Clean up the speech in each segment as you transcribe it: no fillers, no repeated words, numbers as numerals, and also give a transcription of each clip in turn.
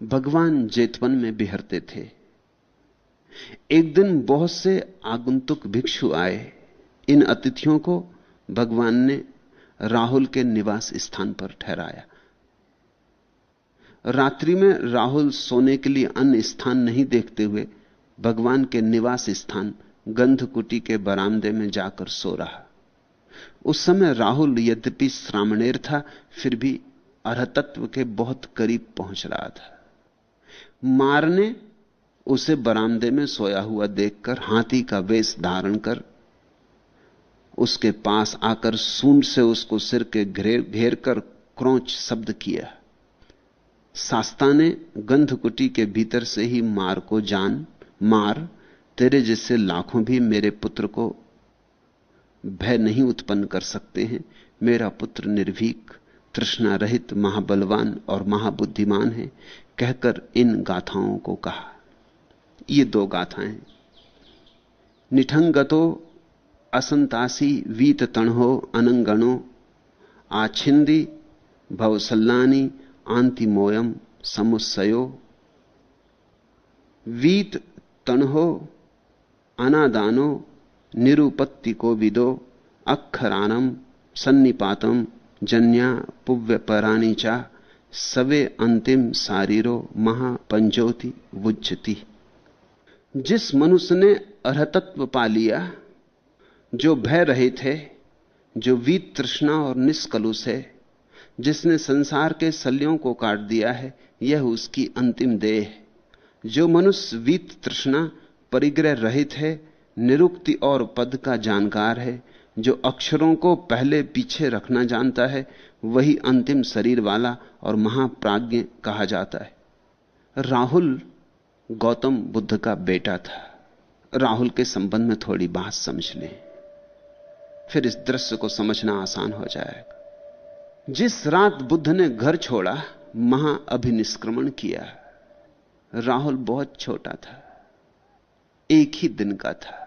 भगवान जेतवन में बिहरते थे। एक दिन बहुत से आगंतुक भिक्षु आए। इन अतिथियों को भगवान ने राहुल के निवास स्थान पर ठहराया। रात्रि में राहुल सोने के लिए अन्य स्थान नहीं देखते हुए भगवान के निवास स्थान गंधकुटी के बरामदे में जाकर सो रहा। उस समय राहुल यद्यपि श्रामणेर था, फिर भी अरहतत्व के बहुत करीब पहुंच रहा था। मार ने उसे बरामदे में सोया हुआ देखकर हाथी का वेश धारण कर उसके पास आकर सूंड से उसको सिर के घेर कर क्रोंच शब्द किया। शास्ता ने गंधकुटी के भीतर से ही मार को जान, मार, तेरे जैसे लाखों भी मेरे पुत्र को भय नहीं उत्पन्न कर सकते हैं। मेरा पुत्र निर्भीक, तृष्णा रहित, महाबलवान और महाबुद्धिमान है, कहकर इन गाथाओं को कहा। ये दो गाथाएं। निठंगतो असंतासी वीत तणहो अनंगणो आछिंदी भवसल्लानी आंतिमोयम समुस्सयो। वीत तणहो अनादानो निरुपत्ति को विदो अक्षरानम सन्निपातम जन्या पुव्यपराणी चा सवे अंतिम शारीरो महापंचोति वुज्जति। जिस मनुष्य ने अरहतत्व पा लिया, जो भय रहित है, जो वीत तृष्णा और निष्कलुष है, जिसने संसार के शल्यों को काट दिया है, यह उसकी अंतिम देह है। जो मनुष्य वीत तृष्णा परिग्रह रहित है, निरुक्ति और पद का जानकार है, जो अक्षरों को पहले पीछे रखना जानता है, वही अंतिम शरीर वाला और महाप्राज्ञ कहा जाता है। राहुल गौतम बुद्ध का बेटा था। राहुल के संबंध में थोड़ी बात समझ लें, फिर इस दृश्य को समझना आसान हो जाएगा। जिस रात बुद्ध ने घर छोड़ा, महाअभिनिष्क्रमण किया, राहुल बहुत छोटा था, एक ही दिन का था,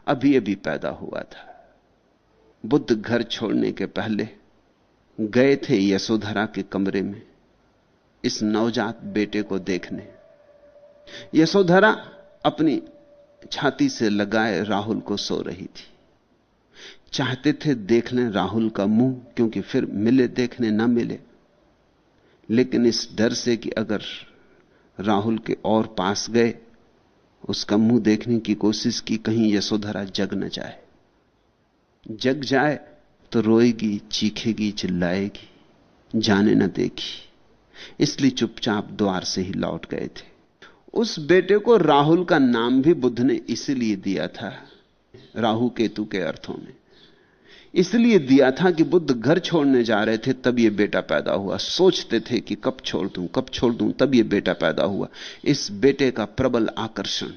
अभी अभी पैदा हुआ था। बुद्ध घर छोड़ने के पहले गए थे यशोधरा के कमरे में इस नवजात बेटे को देखने। यशोधरा अपनी छाती से लगाए राहुल को सो रही थी। चाहते थे देख लें राहुल का मुंह, क्योंकि फिर मिले देखने ना मिले, लेकिन इस डर से कि अगर राहुल के और पास गए, उसका मुंह देखने की कोशिश की, कहीं यशोधरा जग न जाए। जग जाए तो रोएगी, चीखेगी, चिल्लाएगी, जाने न देगी। इसलिए चुपचाप द्वार से ही लौट गए थे। उस बेटे को राहुल का नाम भी बुद्ध ने इसलिए दिया था, राहु केतु के अर्थों में इसलिए दिया था कि बुद्ध घर छोड़ने जा रहे थे, तब यह बेटा पैदा हुआ। सोचते थे कि कब छोड़ दूं, कब छोड़ दूं, तब यह बेटा पैदा हुआ। इस बेटे का प्रबल आकर्षण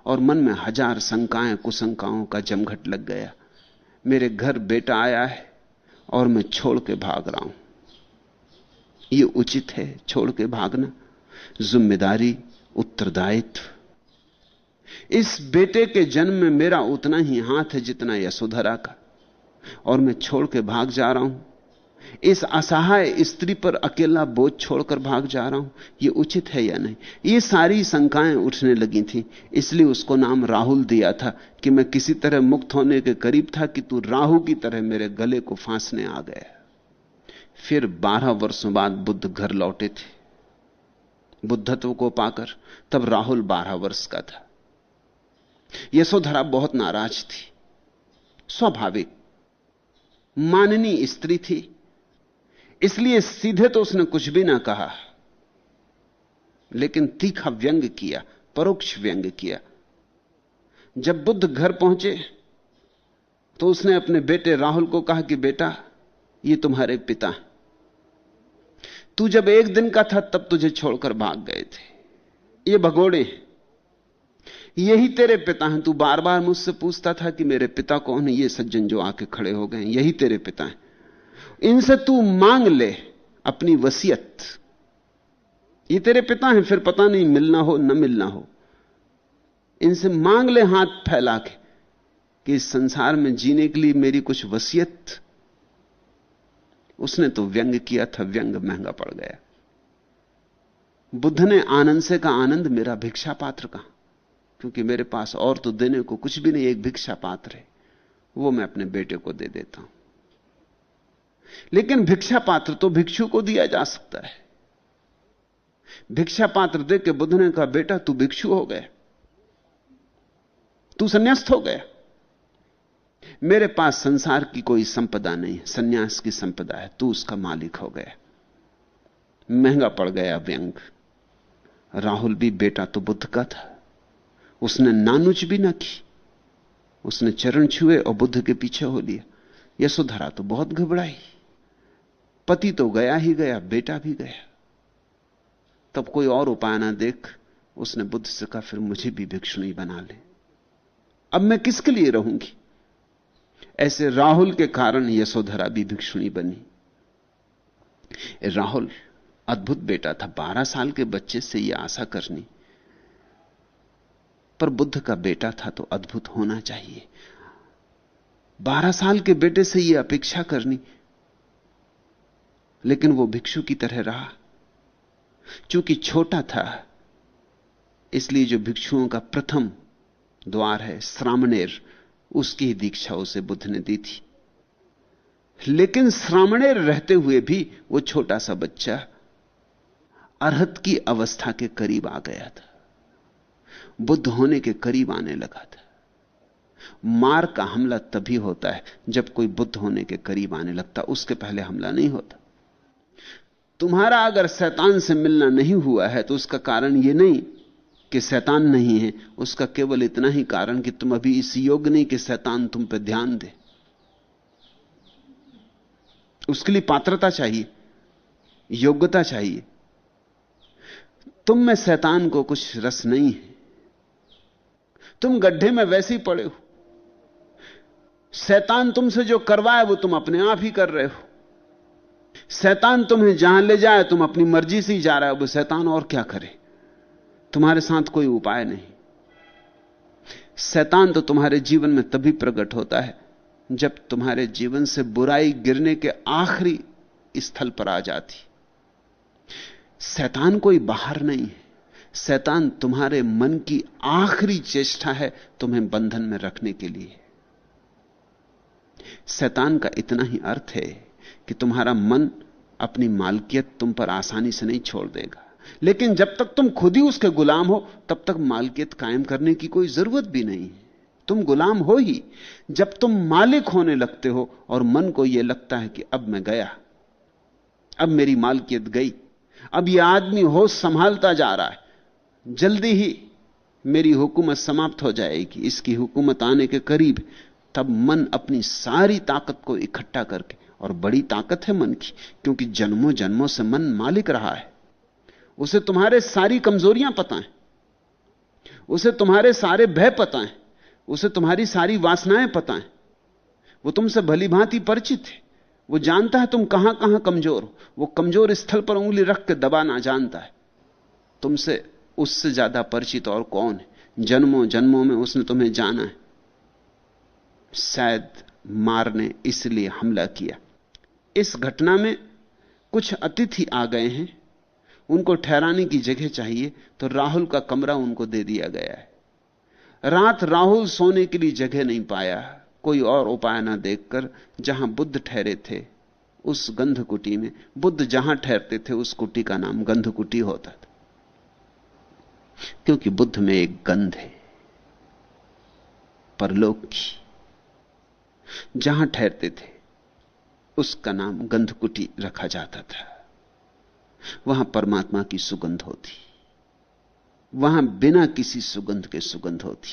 और मन में हजार शंकाएं कुशंकाओं का जमघट लग गया। मेरे घर बेटा आया है और मैं छोड़ के भाग रहा हूं। यह उचित है छोड़ के भागना? जिम्मेदारी, उत्तरदायित्व। इस बेटे के जन्म में मेरा उतना ही हाथ है जितना यशोधरा का, और मैं छोड़ के भाग जा रहा हूं। इस असहाय स्त्री पर अकेला बोझ छोड़कर भाग जा रहा हूं, यह उचित है या नहीं? ये सारी शंकाएं उठने लगी थी। इसलिए उसको नाम राहुल दिया था कि मैं किसी तरह मुक्त होने के करीब था कि तू राहु की तरह मेरे गले को फांसने आ गया। फिर 12 वर्षों बाद बुद्ध घर लौटे थे बुद्धत्व को पाकर। तब राहुल 12 वर्ष का था। यशोधरा बहुत नाराज थी, स्वाभाविक, माननीय स्त्री थी, इसलिए सीधे तो उसने कुछ भी ना कहा, लेकिन तीखा व्यंग किया, परोक्ष व्यंग किया। जब बुद्ध घर पहुंचे तो उसने अपने बेटे राहुल को कहा कि बेटा, ये तुम्हारे पिता हैं। तू जब 1 दिन का था तब तुझे छोड़कर भाग गए थे। ये भगोड़े हैं, यही तेरे पिता हैं। तू बार बार मुझसे पूछता था कि मेरे पिता कौन है। ये सज्जन जो आके खड़े हो गए, यही तेरे पिता हैं। इनसे तू मांग ले अपनी वसीयत। ये तेरे पिता हैं, फिर पता नहीं मिलना हो न मिलना हो। इनसे मांग ले हाथ फैला के कि इस संसार में जीने के लिए मेरी कुछ वसीयत। उसने तो व्यंग किया था, व्यंग महंगा पड़ गया। बुद्ध ने आनंद से कहा, आनंद मेरा भिक्षा पात्र कहां? क्योंकि मेरे पास और तो देने को कुछ भी नहीं, एक भिक्षा पात्र है, वो मैं अपने बेटे को दे देता हूं। लेकिन भिक्षा पात्र तो भिक्षु को दिया जा सकता है। भिक्षा पात्र दे के बुद्ध ने कहा, बेटा तू भिक्षु हो गया, तू संन्यास्त हो गया। मेरे पास संसार की कोई संपदा नहीं है, संन्यास की संपदा है, तू उसका मालिक हो गया। महंगा पड़ गया व्यंग। राहुल भी बेटा तो बुद्ध का था, उसने नानुच भी ना की, उसने चरण छुए और बुद्ध के पीछे हो लिया। यशोधरा तो बहुत घबराई, पति तो गया ही गया, बेटा भी गया। तब कोई और उपाय ना देख उसने बुद्ध से कहा, फिर मुझे भी भिक्षुणी बना ले, अब मैं किसके लिए रहूंगी। ऐसे राहुल के कारण यशोधरा भी भिक्षुणी बनी। राहुल अद्भुत बेटा था, 12 साल के बच्चे से यह आशा करनी, पर बुद्ध का बेटा था तो अद्भुत होना चाहिए। 12 साल के बेटे से यह अपेक्षा करनी, लेकिन वो भिक्षु की तरह रहा। चूंकि छोटा था, इसलिए जो भिक्षुओं का प्रथम द्वार है श्रामणेर, उसकी ही दीक्षा उसे बुद्ध ने दी थी। लेकिन श्रामणेर रहते हुए भी वो छोटा सा बच्चा अरहत की अवस्था के करीब आ गया था, बुद्ध होने के करीब आने लगा था। मार का हमला तभी होता है जब कोई बुद्ध होने के करीब आने लगता, उसके पहले हमला नहीं होता। तुम्हारा अगर शैतान से मिलना नहीं हुआ है तो उसका कारण यह नहीं कि शैतान नहीं है, उसका केवल इतना ही कारण कि तुम अभी इस योग्य नहीं कि शैतान तुम पे ध्यान दे। उसके लिए पात्रता चाहिए, योग्यता चाहिए। तुम में शैतान को कुछ रस नहीं है, तुम गड्ढे में वैसे ही पड़े हो। शैतान तुमसे जो करवाए वो तुम अपने आप ही कर रहे हो। शैतान तुम्हें जहां ले जाए तुम अपनी मर्जी से ही जा रहे हो, वो शैतान और क्या करे, तुम्हारे साथ कोई उपाय नहीं। शैतान तो तुम्हारे जीवन में तभी प्रकट होता है जब तुम्हारे जीवन से बुराई गिरने के आखिरी स्थल पर आ जाती। शैतान कोई बाहर नहीं है, शैतान तुम्हारे मन की आखिरी चेष्टा है तुम्हें बंधन में रखने के लिए। शैतान का इतना ही अर्थ है कि तुम्हारा मन अपनी मालकियत तुम पर आसानी से नहीं छोड़ देगा, लेकिन जब तक तुम खुद ही उसके गुलाम हो तब तक मालकियत कायम करने की कोई जरूरत भी नहीं है। तुम गुलाम हो ही जब तुम मालिक होने लगते हो और मन को यह लगता है कि अब मैं गया, अब मेरी मालकियत गई, अब यह आदमी होश संभालता जा रहा है, जल्दी ही मेरी हुकूमत समाप्त हो जाएगी, इसकी हुकूमत आने के करीब। तब मन अपनी सारी ताकत को इकट्ठा करके, और बड़ी ताकत है मन की, क्योंकि जन्मों जन्मों से मन मालिक रहा है, उसे तुम्हारे सारी कमजोरियां पता हैं, उसे तुम्हारे सारे भय पता हैं, उसे तुम्हारी सारी वासनाएं पता हैं, वो तुमसे भली भांति परिचित है। वो जानता है तुम कहां कहां कमजोर हो, वो कमजोर स्थल पर उंगली रख के दबाना जानता है। तुमसे उससे ज्यादा परिचित और कौन है? जन्मों जन्मों में उसने तुम्हें जाना है। शायद मार ने इसलिए हमला किया। इस घटना में कुछ अतिथि आ गए हैं, उनको ठहराने की जगह चाहिए, तो राहुल का कमरा उनको दे दिया गया है। रात राहुल सोने के लिए जगह नहीं पाया, कोई और उपाय ना देखकर जहां बुद्ध ठहरे थे उस गंधकुटी में, बुद्ध जहां ठहरते थे उस कुटी का नाम गंधकुटी होता था, क्योंकि बुद्ध में एक गंध है परलोक की। जहां ठहरते थे उसका नाम गंधकुटी रखा जाता था। वहां परमात्मा की सुगंध होती, वहां बिना किसी सुगंध के सुगंध होती,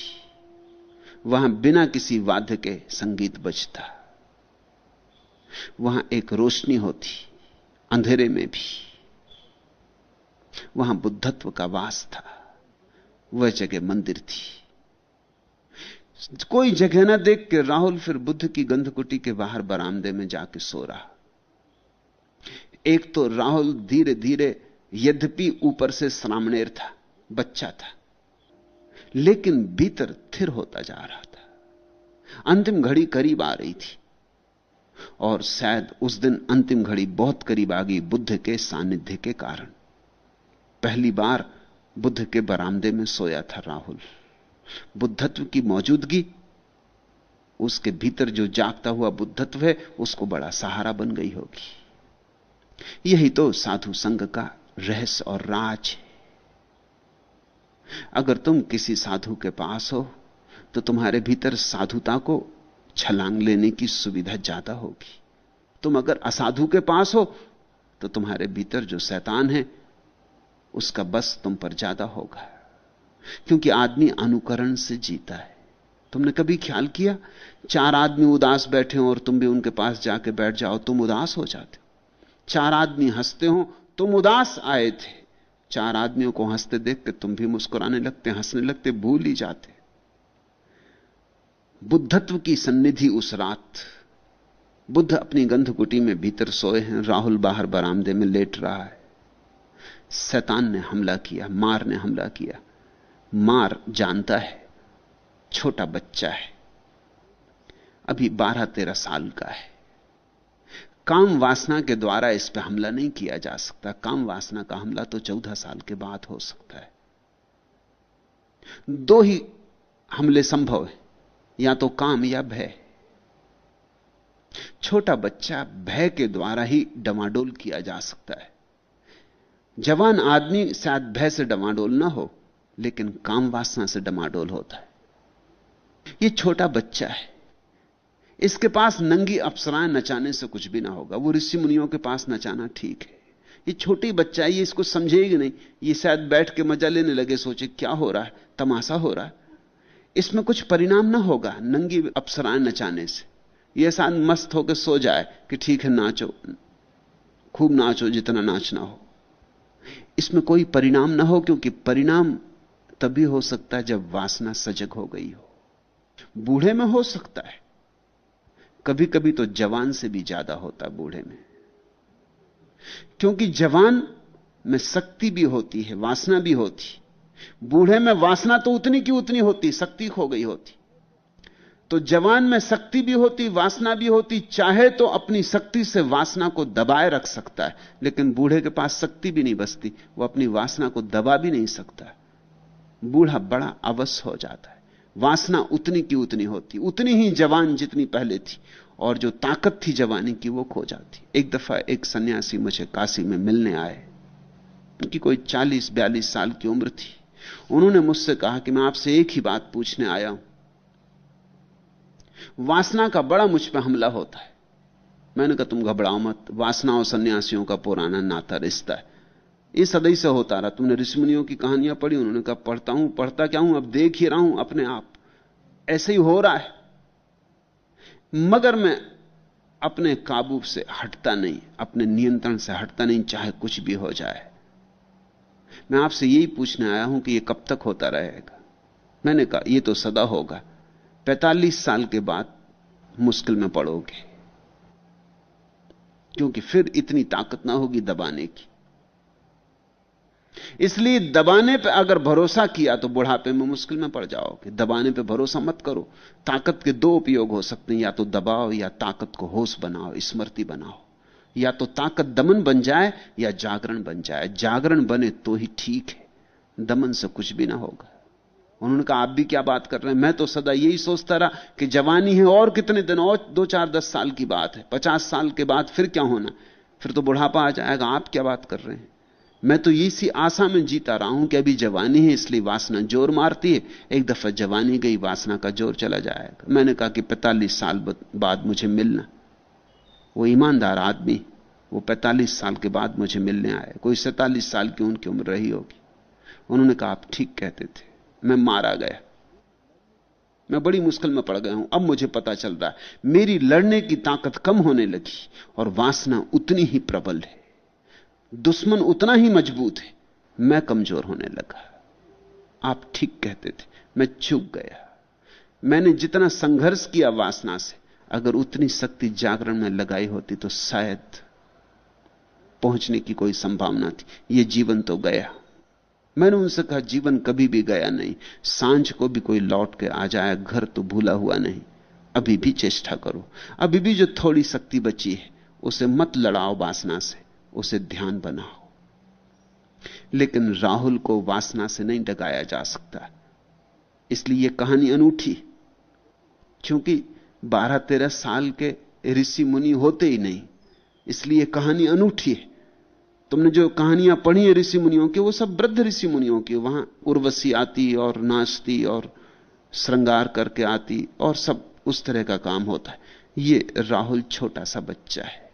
वहां बिना किसी वाद्य के संगीत बजता, वहां एक रोशनी होती अंधेरे में भी, वहां बुद्धत्व का वास था। वह जगह मंदिर थी। कोई जगह ना देख के राहुल फिर बुद्ध की गंधकुटी के बाहर बरामदे में जाके सो रहा। एक तो राहुल धीरे धीरे, यद्यपि ऊपर से श्रामणेर था, बच्चा था, लेकिन भीतर थिर होता जा रहा था। अंतिम घड़ी करीब आ रही थी और शायद उस दिन अंतिम घड़ी बहुत करीब आ गई बुद्ध के सानिध्य के कारण। पहली बार बुद्ध के बरामदे में सोया था राहुल। बुद्धत्व की मौजूदगी, उसके भीतर जो जागता हुआ बुद्धत्व है, उसको बड़ा सहारा बन गई होगी। यही तो साधु संग का रहस्य और राज है। अगर तुम किसी साधु के पास हो तो तुम्हारे भीतर साधुता को छलांग लेने की सुविधा ज्यादा होगी। तुम अगर असाधु के पास हो तो तुम्हारे भीतर जो शैतान है उसका बस तुम पर ज्यादा होगा, क्योंकि आदमी अनुकरण से जीता है। तुमने कभी ख्याल किया, 4 आदमी उदास बैठे हो और तुम भी उनके पास जाके बैठ जाओ, तुम उदास हो जाते हो। 4 आदमी हंसते हो, तुम उदास आए थे, 4 आदमियों को हंसते देख के तुम भी मुस्कुराने लगते, हंसने लगते, भूल ही जाते। बुद्धत्व की सन्निधि उस रात, बुद्ध अपनी गंधकुटी में भीतर सोए हैं, राहुल बाहर बरामदे में लेट रहा है। शैतान ने हमला किया, मार ने हमला किया। मार जानता है, छोटा बच्चा है, अभी 12-13 साल का है। काम वासना के द्वारा इस पर हमला नहीं किया जा सकता। काम वासना का हमला तो 14 साल के बाद हो सकता है। 2 ही हमले संभव है, या तो काम या भय। छोटा बच्चा भय के द्वारा ही डमाडोल किया जा सकता है। जवान आदमी शायद भय से डमाडोल ना हो, लेकिन काम वासना से डमाडोल होता है। यह छोटा बच्चा है, इसके पास नंगी अप्सराएं नचाने से कुछ भी ना होगा। वो ऋषि मुनियों के पास नचाना ठीक है। ये छोटी बच्चा है, ये इसको समझेगी नहीं। ये शायद बैठ के मजा लेने लगे, सोचे क्या हो रहा है, तमाशा हो रहा है। इसमें कुछ परिणाम ना होगा नंगी अप्सराएं नचाने से। ये शायद मस्त होकर सो जाए कि ठीक है, नाचो, खूब नाचो, जितना नाचना हो। इसमें कोई परिणाम ना हो, क्योंकि परिणाम तभी हो सकता है जब वासना सजग हो गई हो। बूढ़े में हो सकता है, कभी कभी तो जवान से भी ज्यादा होता है बूढ़े में, क्योंकि जवान में शक्ति भी होती है, वासना भी होती। बूढ़े में वासना तो उतनी की उतनी होती, शक्ति खो गई होती। तो जवान में शक्ति भी होती, वासना भी होती, चाहे तो अपनी शक्ति से वासना को दबाए रख सकता है। लेकिन बूढ़े के पास शक्ति भी नहीं बचती, वो अपनी वासना को दबा भी नहीं सकता। बूढ़ा बड़ा अवश्य हो जाता है। वासना उतनी की उतनी होती, उतनी ही जवान जितनी पहले थी, और जो ताकत थी जवानी की वो खो जाती। एक दफा एक सन्यासी मुझे काशी में मिलने आए। उनकी कोई 40-42 साल की उम्र थी। उन्होंने मुझसे कहा कि मैं आपसे एक ही बात पूछने आया हूं, वासना का बड़ा मुझ पर हमला होता है। मैंने कहा तुम घबराओ मत, वासना और सन्यासियों का पुराना नाता रिश्ता है, ये सदैव से होता रहा। तुमने ऋषि मुनियों की कहानियां पढ़ी? उन्होंने कहा पढ़ता हूं, पढ़ता क्या हूं, अब देख ही रहा हूं अपने आप, ऐसे ही हो रहा है। मगर मैं अपने काबू से हटता नहीं, अपने नियंत्रण से हटता नहीं, चाहे कुछ भी हो जाए। मैं आपसे यही पूछने आया हूं कि यह कब तक होता रहेगा? मैंने कहा यह तो सदा होगा, 45 साल के बाद मुश्किल में पड़ोगे, क्योंकि फिर इतनी ताकत ना होगी दबाने की। इसलिए दबाने पे अगर भरोसा किया तो बुढ़ापे में मुश्किल में पड़ जाओगे। दबाने पे भरोसा मत करो। ताकत के 2 उपयोग हो सकते हैं, या तो दबाओ या ताकत को होश बनाओ, स्मृति बनाओ। या तो ताकत दमन बन जाए या जागरण बन जाए। जागरण बने तो ही ठीक है, दमन से कुछ भी ना होगा। उन्होंने कहा आप भी क्या बात कर रहे हैं? मैं तो सदा यही सोचता रहा कि जवानी है और कितने दिन, और 2-4-10 साल की बात है, 50 साल के बाद फिर क्या होना, फिर तो बुढ़ापा आ जाएगा। आप क्या बात कर रहे हैं? मैं तो इसी आशा में जीता रहा हूं कि अभी जवानी है, इसलिए वासना जोर मारती है, एक दफा जवानी गई वासना का जोर चला जाएगा। मैंने कहा कि 45 साल बाद मुझे मिलना। वो ईमानदार आदमी, वो 45 साल के बाद मुझे मिलने आए। कोई 47 साल की उनकी उम्र रही होगी। उन्होंने कहा आप ठीक कहते थे, मैं मारा गया, मैं बड़ी मुश्किल में पड़ गया हूं। अब मुझे पता चल रहा है मेरी लड़ने की ताकत कम होने लगी और वासना उतनी ही प्रबल है, दुश्मन उतना ही मजबूत है, मैं कमजोर होने लगा। आप ठीक कहते थे, मैं चूक गया। मैंने जितना संघर्ष किया वासना से, अगर उतनी शक्ति जागरण में लगाई होती तो शायद पहुंचने की कोई संभावना थी। यह जीवन तो गया। मैंने उनसे कहा जीवन कभी भी गया नहीं, सांझ को भी कोई लौट के आ जाए, घर तो भूला हुआ नहीं। अभी भी चेष्टा करो, अभी भी जो थोड़ी शक्ति बची है उसे मत लड़ाओ वासना से, उसे ध्यान बनाओ। लेकिन राहुल को वासना से नहीं डगाया जा सकता। इसलिए यह कहानी अनूठी, क्योंकि 12-13 साल के ऋषि मुनि होते ही नहीं, इसलिए कहानी अनूठी है। तुमने जो कहानियां पढ़ी है ऋषि मुनियों की, वो सब वृद्ध ऋषि मुनियों की। वहां उर्वशी आती और नाचती और श्रृंगार करके आती और सब उस तरह का काम होता है। ये राहुल छोटा सा बच्चा है।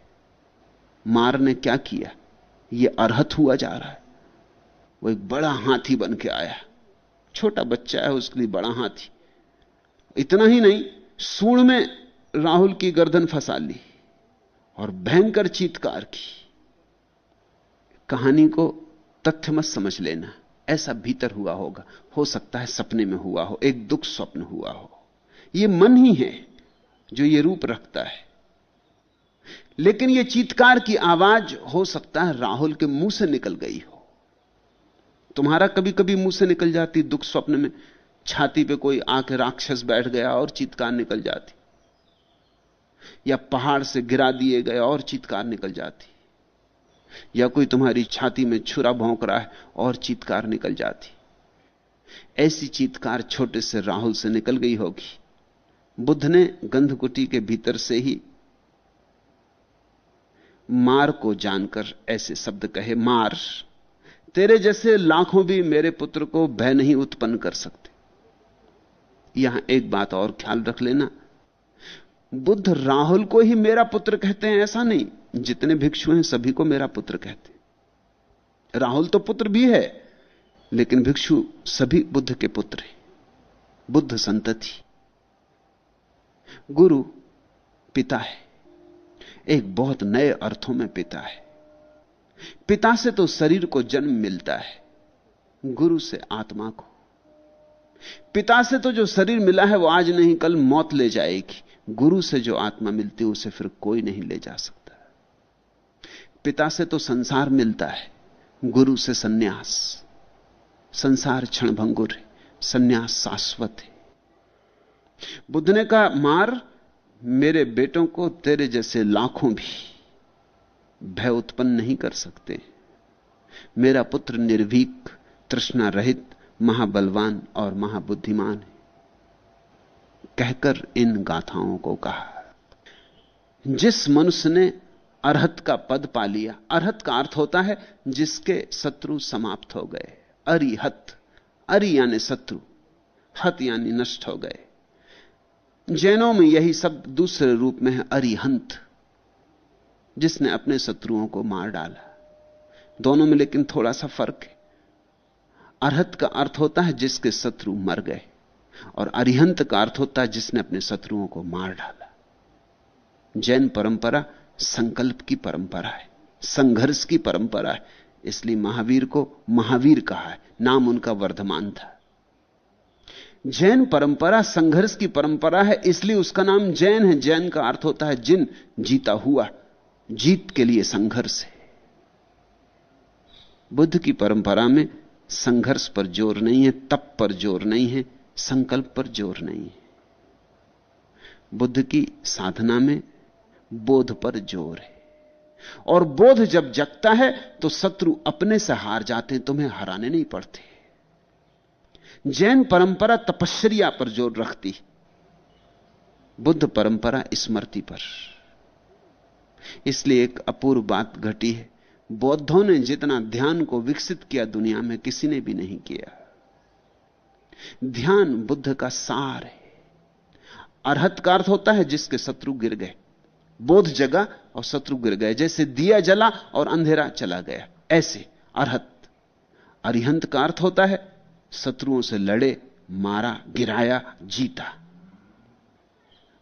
मार ने क्या किया? ये अरहत हुआ जा रहा है। वो एक बड़ा हाथी बन के आया। छोटा बच्चा है, उसके लिए बड़ा हाथी। इतना ही नहीं, सूंड में राहुल की गर्दन फंसा ली और भयंकर चीत्कार की। कहानी को तथ्य मत समझ लेना, ऐसा भीतर हुआ होगा। हो सकता है सपने में हुआ हो, एक दुख स्वप्न हुआ हो। यह मन ही है जो यह रूप रखता है। लेकिन यह चीत्कार की आवाज हो सकता है राहुल के मुंह से निकल गई हो। तुम्हारा कभी कभी मुंह से निकल जाती दुख स्वप्न में, छाती पे कोई आके राक्षस बैठ गया और चीत्कार निकल जाती, या पहाड़ से गिरा दिए गए और चीत्कार निकल जाती, या कोई तुम्हारी छाती में छुरा भौंक रहा है और चीत्कार निकल जाती। ऐसी चीत्कार छोटे से राहुल से निकल गई होगी। बुद्ध ने गंधकुटी के भीतर से ही मार को जानकर ऐसे शब्द कहे, मार, तेरे जैसे लाखों भी मेरे पुत्र को भय नहीं उत्पन्न कर सकते। यहां एक बात और ख्याल रख लेना, बुद्ध राहुल को ही मेरा पुत्र कहते हैं ऐसा नहीं। जितने भिक्षु हैं सभी को मेरा पुत्र कहते हैं। राहुल तो पुत्र भी है, लेकिन भिक्षु सभी बुद्ध के पुत्र हैं, बुद्ध संतति। गुरु पिता है, एक बहुत नए अर्थों में पिता है। पिता से तो शरीर को जन्म मिलता है, गुरु से आत्मा को। पिता से तो जो शरीर मिला है वो आज नहीं कल मौत ले जाएगी। गुरु से जो आत्मा मिलती है उसे फिर कोई नहीं ले जा सकता। पिता से तो संसार मिलता है, गुरु से सन्यास। संसार क्षणभंगुर है, सन्यास शाश्वत है। बुद्ध ने कहा, मार, मेरे बेटों को तेरे जैसे लाखों भी भय उत्पन्न नहीं कर सकते। मेरा पुत्र निर्भीक, तृष्णा रहित, महाबलवान और महाबुद्धिमान है। कहकर इन गाथाओं को कहा। जिस मनुष्य ने अरहत का पद पा लिया, अरहत का अर्थ होता है जिसके शत्रु समाप्त हो गए। अरिहत, अरि यानी शत्रु, हत यानी नष्ट हो गए। जैनों में यही शब्द दूसरे रूप में है, अरिहंत, जिसने अपने शत्रुओं को मार डाला। दोनों में लेकिन थोड़ा सा फर्क है। अरहत का अर्थ होता है जिसके शत्रु मर गए, और अरिहंत का अर्थ होता है जिसने अपने शत्रुओं को मार डाला। जैन परंपरा संकल्प की परंपरा है, संघर्ष की परंपरा है। इसलिए महावीर को महावीर कहा है, नाम उनका वर्धमान था। जैन परंपरा संघर्ष की परंपरा है, इसलिए उसका नाम जैन है। जैन का अर्थ होता है जिन, जीता हुआ, जीत के लिए संघर्ष है। बुद्ध की परंपरा में संघर्ष पर जोर नहीं है, तप पर जोर नहीं है, संकल्प पर जोर नहीं है। बुद्ध की साधना में बोध पर जोर है, और बोध जब जगता है तो शत्रु अपने से हार जाते हैं, तुम्हें हराने नहीं पड़ते। जैन परंपरा तपश्चर्या पर जोर रखती, बुद्ध परंपरा स्मृति पर। इसलिए एक अपूर्व बात घटी है, बौद्धों ने जितना ध्यान को विकसित किया दुनिया में किसी ने भी नहीं किया। ध्यान बुद्ध का सार है। अरहत का अर्थ होता है जिसके शत्रु गिर गए, बोध जगा और शत्रु गिर गए, जैसे दिया जला और अंधेरा चला गया, ऐसे अरहत। अरिहंत का अर्थ होता है शत्रुओं से लड़े, मारा, गिराया, जीता।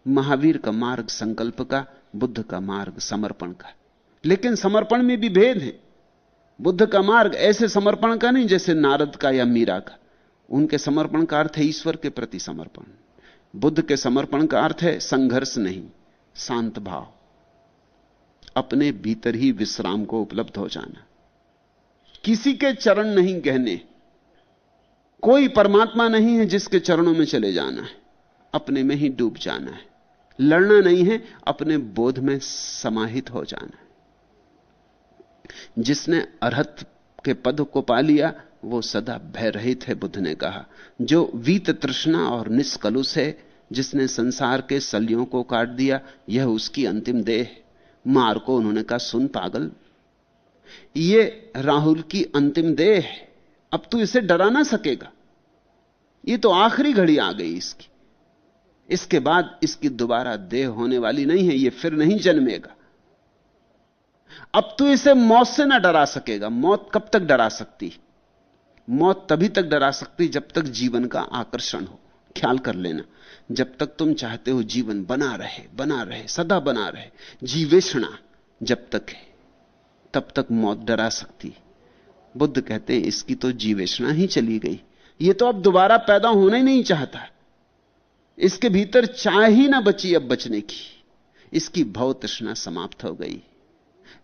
महावीर का मार्ग संकल्प का, बुद्ध का मार्ग समर्पण का। लेकिन समर्पण में भी भेद है। बुद्ध का मार्ग ऐसे समर्पण का नहीं जैसे नारद का या मीरा का। उनके समर्पण का अर्थ है ईश्वर के प्रति समर्पण। बुद्ध के समर्पण का अर्थ है संघर्ष नहीं, शांत भाव, अपने भीतर ही विश्राम को उपलब्ध हो जाना, किसी के चरण नहीं गहने। कोई परमात्मा नहीं है जिसके चरणों में चले जाना है, अपने में ही डूब जाना है। लड़ना नहीं है, अपने बोध में समाहित हो जाना है। जिसने अरहत के पद को पा लिया वो सदा भय रहित है। बुद्ध ने कहा, जो वीत तृष्णा और निष्कलुष है, जिसने संसार के सलियों को काट दिया, यह उसकी अंतिम देह। मार को उन्होंने कहा, सुन पागल, ये राहुल की अंतिम देह है, अब तू इसे डरा ना सकेगा। ये तो आखिरी घड़ी आ गई इसकी, इसके बाद इसकी दोबारा देह होने वाली नहीं है, ये फिर नहीं जन्मेगा। अब तू इसे मौत से ना डरा सकेगा। मौत कब तक डरा सकती? मौत तभी तक डरा सकती जब तक जीवन का आकर्षण हो। ख्याल कर लेना, जब तक तुम चाहते हो जीवन बना रहे, सदा बना रहे, जीवेषणा जब तक है, तब तक मौत डरा सकती। बुद्ध कहते हैं इसकी तो जीवेषणा ही चली गई, ये तो अब दोबारा पैदा होना ही नहीं चाहता। इसके भीतर चाह ही ना बची अब बचने की। इसकी भव तृष्णा समाप्त हो गई।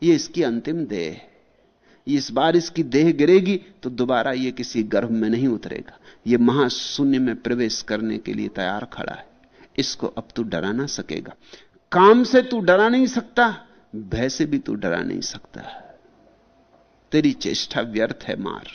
ये इसकी अंतिम देह है। इस बार इसकी देह गिरेगी तो दोबारा ये किसी गर्भ में नहीं उतरेगा। ये महाशून्य में प्रवेश करने के लिए तैयार खड़ा है। इसको अब तू डरा ना सकेगा। काम से तू डरा नहीं सकता, भय से भी तू डरा नहीं सकता। तेरी चेष्टा व्यर्थ है। मार